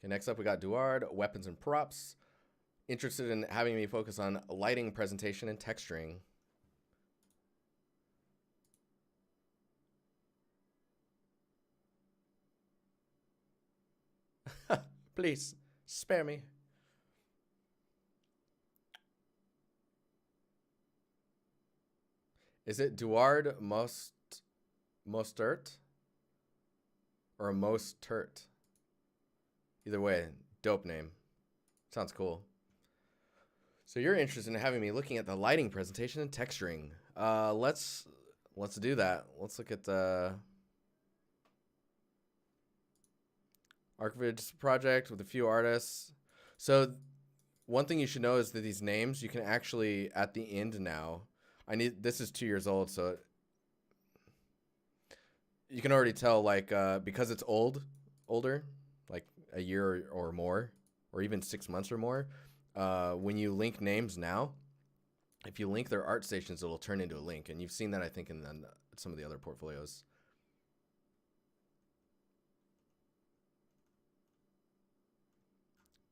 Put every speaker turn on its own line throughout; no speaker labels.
Okay, next up we got Duard, weapons and props. Interested in having me focus on lighting, presentation, and texturing. Please, spare me. Is it Duard Mostert? Or Mostert? Either way, dope name. Sounds cool. So you're interested in having me looking at the lighting, presentation, and texturing. Let's do that. Let's look at the Archvids project with a few artists. So one thing you should know is that these names you can actually at the end now. This is 2 years old, so you can already tell because it's older, like a year or more, or even 6 months or more. When you link names now, if you link their Artstations, it'll turn into a link, and you've seen that I think in some of the other portfolios.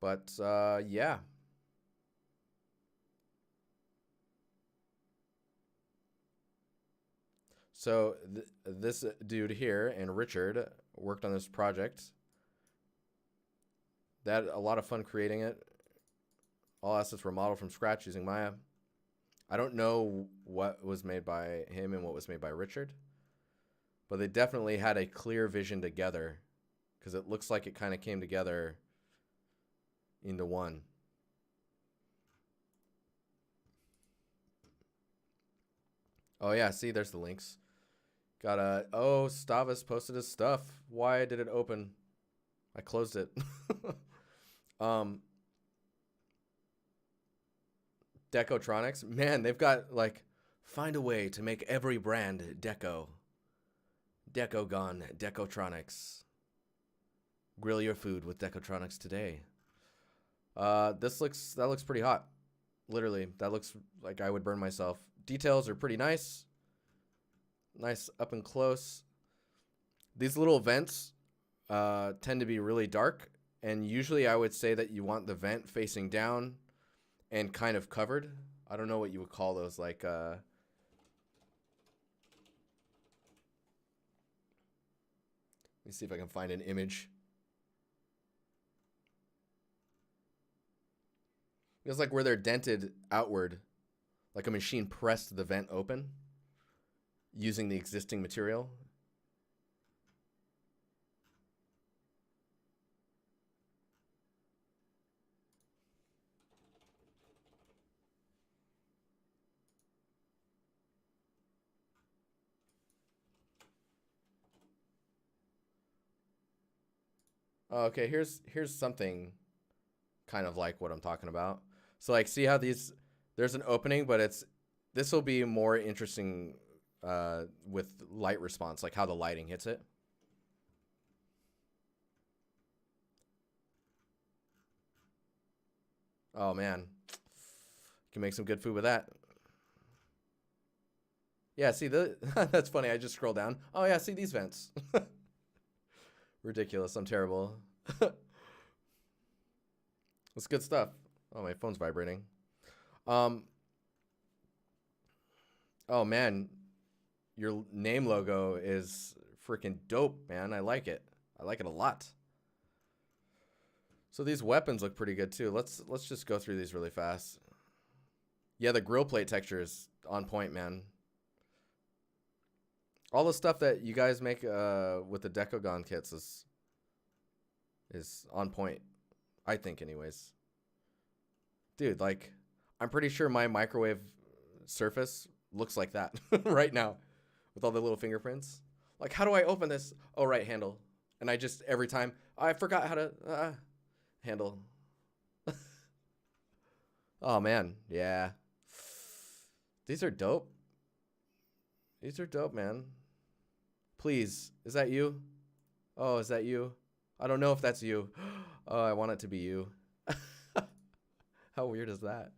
But yeah. So this dude here and Richard worked on this project. They had a lot of fun creating it. All assets were modeled from scratch using Maya. I don't know what was made by him and what was made by Richard, but they definitely had a clear vision together, because it looks like it kind of came together into one. Oh yeah, see, there's the links. Oh, Stavas posted his stuff. Why did it open? I closed it. Decotronics, man, they've got find a way to make every brand Deco. Decogon, Decotronics. Grill your food with Decotronics today. That looks pretty hot. Literally, that looks like I would burn myself. Details are pretty nice. Nice up and close. These little vents tend to be really dark, and usually I would say that you want the vent facing down and kind of covered. I don't know what you would call those, let me see if I can find an image. It's like where they're dented outward, like a machine pressed the vent open using the existing material. Okay, here's something kind of like what I'm talking about. So see how there's an opening, but this will be more interesting with light response, like how the lighting hits it. Oh man, can make some good food with that. Yeah, see that's funny. I just scroll down. Oh yeah, see these vents. Ridiculous. I'm terrible. That's good stuff. Oh, my phone's vibrating. Oh man, your name logo is freaking dope, man. I like it. I like it a lot. So these weapons look pretty good too. Let's just go through these really fast. Yeah, the grill plate texture is on point, man. All the stuff that you guys make with the Decogon kits is on point, I think, anyways. Dude, I'm pretty sure my microwave surface looks like that right now with all the little fingerprints. Like, how do I open this? Oh, right, handle. And I just, every time, I forgot how to handle. Oh, man. Yeah. These are dope. These are dope, man. Please, is that you? Oh, is that you? I don't know if that's you. Oh, I want it to be you. How weird is that?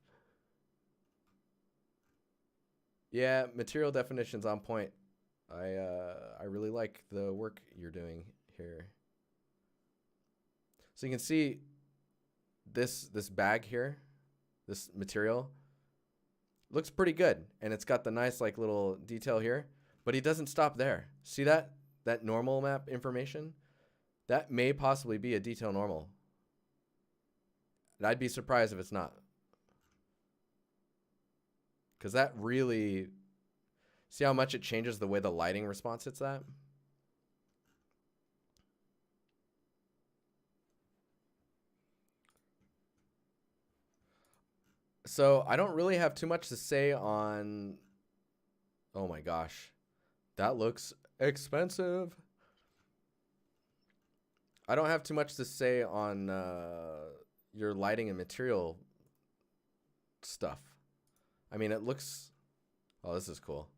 Yeah, material definition's on point. I really like the work you're doing here. So you can see this bag here, this material, looks pretty good. And it's got the nice like little detail here, but he doesn't stop there. See that normal map information? That may possibly be a detail normal. And I'd be surprised if it's not. Because that really, see how much it changes the way the lighting response hits that? So I don't really have too much to say on, oh my gosh, that looks expensive. I don't have too much to say on your lighting and material stuff. I mean, it looks, oh, this is cool.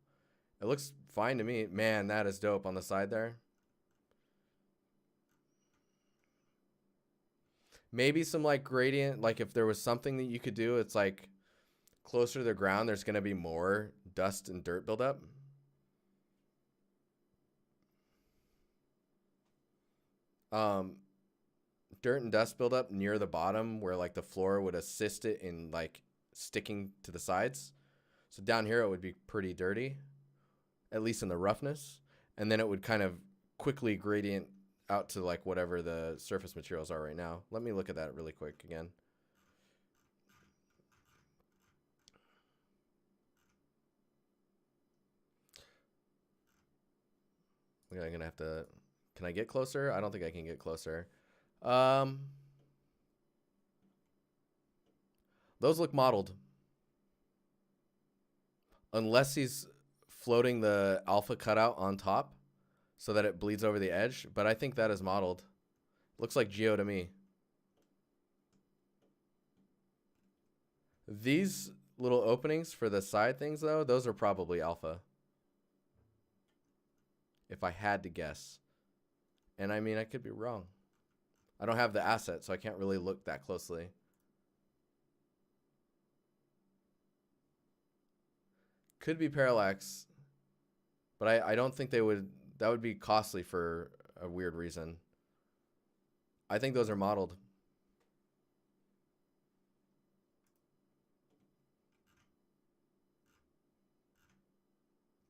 It looks fine to me. Man, that is dope on the side there. Maybe some like gradient, like if there was something that you could do, it's like closer to the ground, there's going to be more dust and dirt buildup. Dirt and dust buildup near the bottom where like the floor would assist it in like sticking to the sides. So down here it would be pretty dirty, at least in the roughness. And then it would kind of quickly gradient out to like whatever the surface materials are right now. Let me look at that really quick again. I'm gonna have to, can I get closer? I don't think I can get closer. Those look modeled. Unless he's floating the alpha cutout on top so that it bleeds over the edge. But I think that is modeled. Looks like Geo to me. These little openings for the side things, though, those are probably alpha. If I had to guess. And I mean, I could be wrong. I don't have the asset, so I can't really look that closely. Could be parallax, but I don't think they would, that would be costly for a weird reason. I think those are modeled.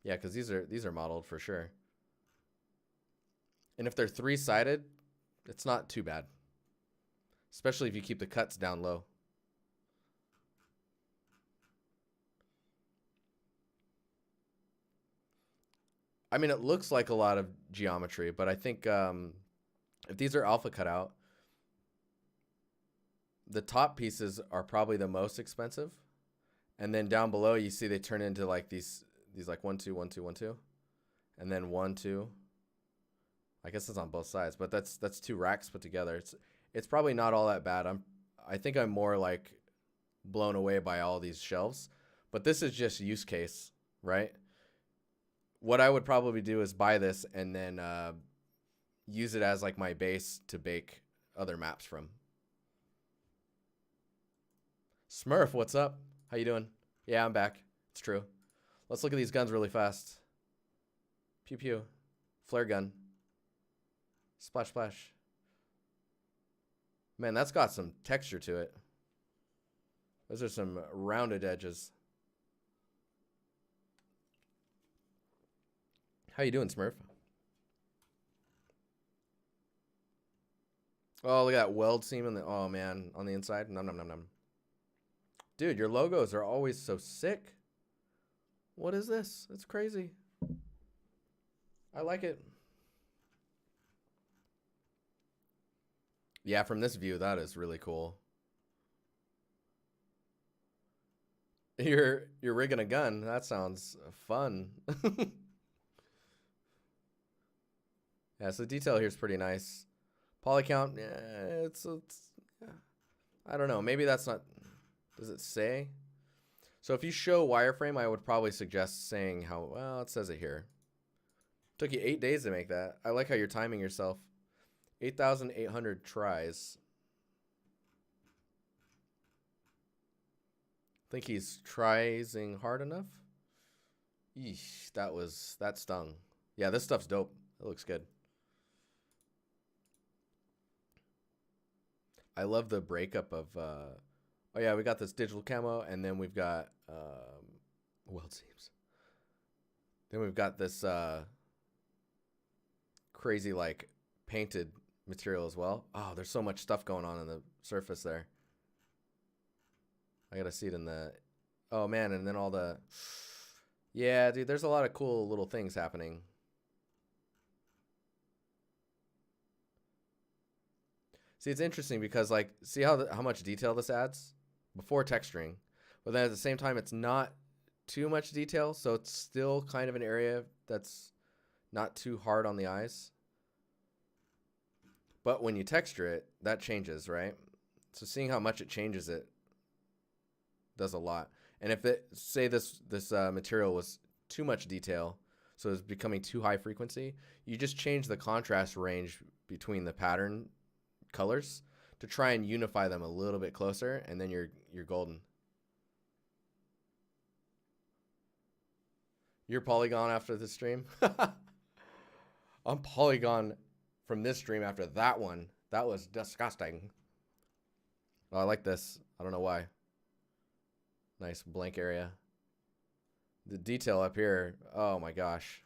Yeah, because these are modeled for sure. And if they're three-sided, it's not too bad. Especially if you keep the cuts down low. I mean, it looks like a lot of geometry, but I think if these are alpha cutout, the top pieces are probably the most expensive. And then down below, you see they turn into like these like 1, 2, 1, 2, 1, 2. And then 1, 2. I guess it's on both sides, but that's 2 racks put together. It's probably not all that bad. I think I'm more like blown away by all these shelves, but this is just use case, right? What I would probably do is buy this and then use it as like my base to bake other maps from. Smurf, what's up? How you doing? Yeah, I'm back. It's true. Let's look at these guns really fast. Pew pew. Flare gun. Splash splash. Man, that's got some texture to it. Those are some rounded edges. How you doing, Smurf? Oh, look at that weld seam in the, oh man, on the inside. Nom nom nom nom. Dude, your logos are always so sick. What is this? It's crazy. I like it. Yeah, from this view, that is really cool. You're rigging a gun. That sounds fun. Yeah, so the detail here is pretty nice. Poly count, yeah, it's yeah. I don't know. Maybe that's not, does it say? So if you show wireframe, I would probably suggest saying how, well, it says it here. Took you 8 days to make that. I like how you're timing yourself. 8,800 tries. Think he's trying hard enough? Eesh, that stung. Yeah, this stuff's dope. It looks good. I love the breakup of, oh yeah, we got this digital camo, and then we've got, weld seams. Then we've got this crazy like painted material as well. Oh, there's so much stuff going on the surface there. I gotta see it in the, oh man, and then all the, yeah, dude, there's a lot of cool little things happening. See, it's interesting because like, see how much detail this adds before texturing, but then at the same time, it's not too much detail, so it's still kind of an area that's not too hard on the eyes. But when you texture it, that changes, right? So seeing how much it changes it does a lot. And if it, say this material was too much detail, so it's becoming too high frequency, you just change the contrast range between the pattern colors to try and unify them a little bit closer, and then you're golden. You're Polygon after the stream? I'm Polygon from this stream after that one. That was disgusting. Oh, I like this. I don't know why. Nice blank area. The detail up here, oh my gosh.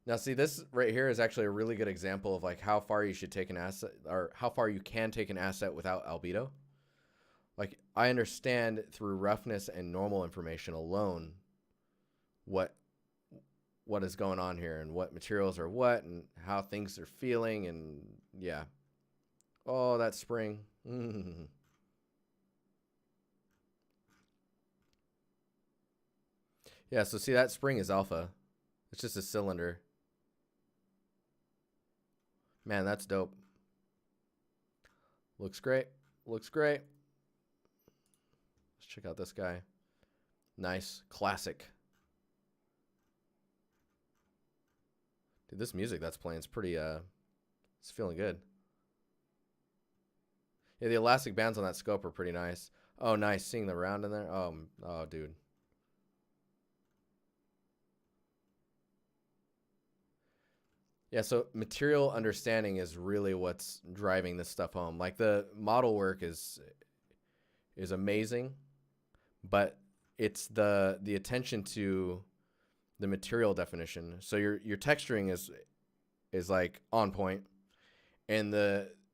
Now see, this right here is actually a really good example of like how far you should take an asset, or how far you can take an asset without albedo. Like, I understand through roughness and normal information alone what is going on here and what materials are what and how things are feeling, and yeah. Oh, that spring. Yeah, so see, that spring is alpha. It's just a cylinder. Man, that's dope. Looks great. Looks great. Let's check out this guy. Nice. Classic. Dude, this music that's playing is pretty, it's feeling good. Yeah, the elastic bands on that scope are pretty nice. Oh, nice. Seeing the round in there. Oh, dude. Yeah, so material understanding is really what's driving this stuff home. Like, the model work is amazing, but it's the attention to the material definition. So your texturing is like on point, and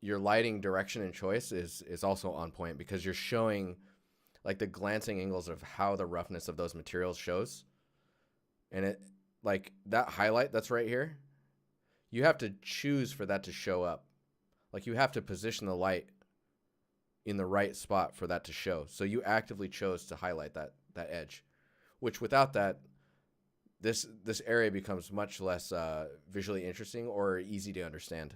your lighting direction and choice is also on point, because you're showing like the glancing angles of how the roughness of those materials shows. And it, like, that highlight that's right here, you have to choose for that to show up. Like, you have to position the light in the right spot for that to show. So you actively chose to highlight that edge, which without that, this area becomes much less visually interesting or easy to understand.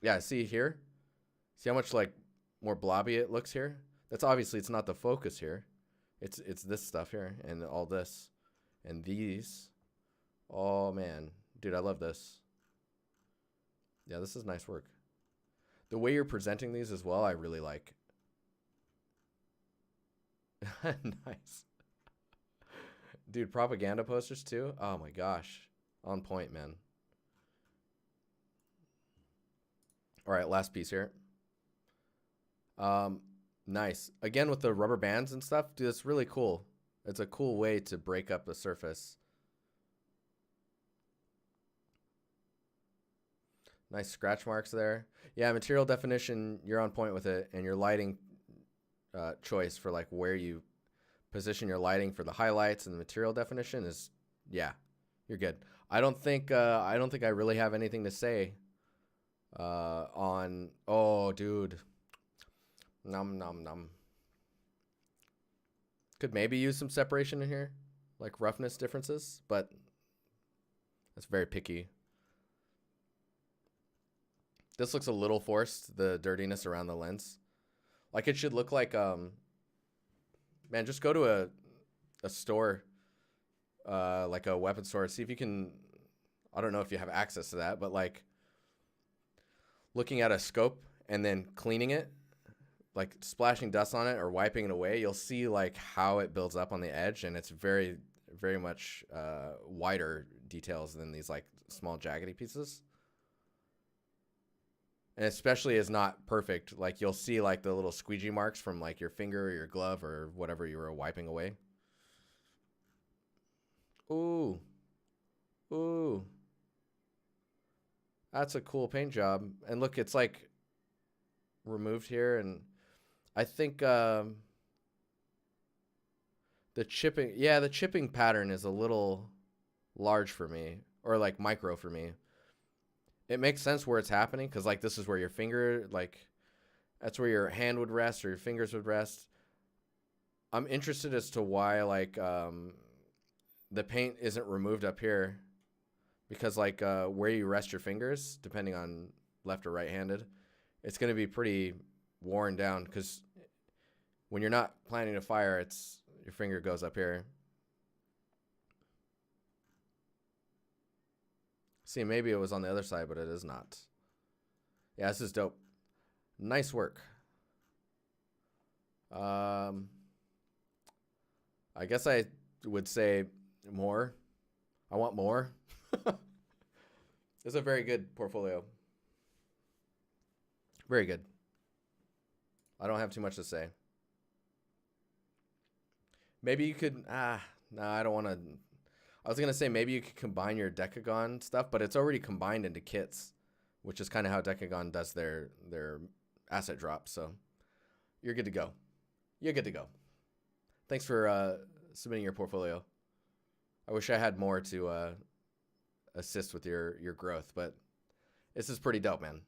Yeah, see here? See how much like more blobby it looks here? That's obviously, it's not the focus here. It's this stuff here and all this and these. Oh man, dude, I love this. Yeah, this is nice work. The way you're presenting these as well, I really like. Nice. Dude, propaganda posters too? Oh my gosh. On point, man. All right, last piece here. Nice. Again, with the rubber bands and stuff, dude, it's really cool. It's a cool way to break up the surface. Nice scratch marks there. Yeah, material definition, you're on point with it, and your lighting choice for like where you position your lighting for the highlights and the material definition is, yeah, you're good. I don't think I really have anything to say on, oh dude, nom nom nom. Could maybe use some separation in here, like roughness differences, but that's very picky. This looks a little forced, the dirtiness around the lens. Like, it should look like, man, just go to a store, like a weapon store, see if you can, I don't know if you have access to that, but like looking at a scope and then cleaning it, like splashing dust on it or wiping it away, you'll see like how it builds up on the edge, and it's very, very much wider details than these like small jaggedy pieces. and especially is not perfect. Like you'll see like the little squeegee marks from like your finger or your glove or whatever you were wiping away. Ooh, ooh, that's a cool paint job. And look, it's like removed here, and I think the chipping pattern is a little large for me, or like micro for me. It makes sense where it's happening because like this is where your finger, like that's where your hand would rest or your fingers would rest. I'm interested as to why like the paint isn't removed up here, because like where you rest your fingers, depending on left or right-handed, it's going to be pretty worn down because when you're not planning to fire, it's your finger goes up here. See, maybe it was on the other side, but it is not. Yeah, this is dope. Nice work. I guess I would say more. I want more. It's a very good portfolio. Very good. I don't have too much to say. Maybe you could, no, I don't want to. I was going to say maybe you could combine your Decagon stuff, but it's already combined into kits, which is kind of how Decagon does their asset drops. So you're good to go. You're good to go. Thanks for submitting your portfolio. I wish I had more to assist with your growth, but this is pretty dope, man.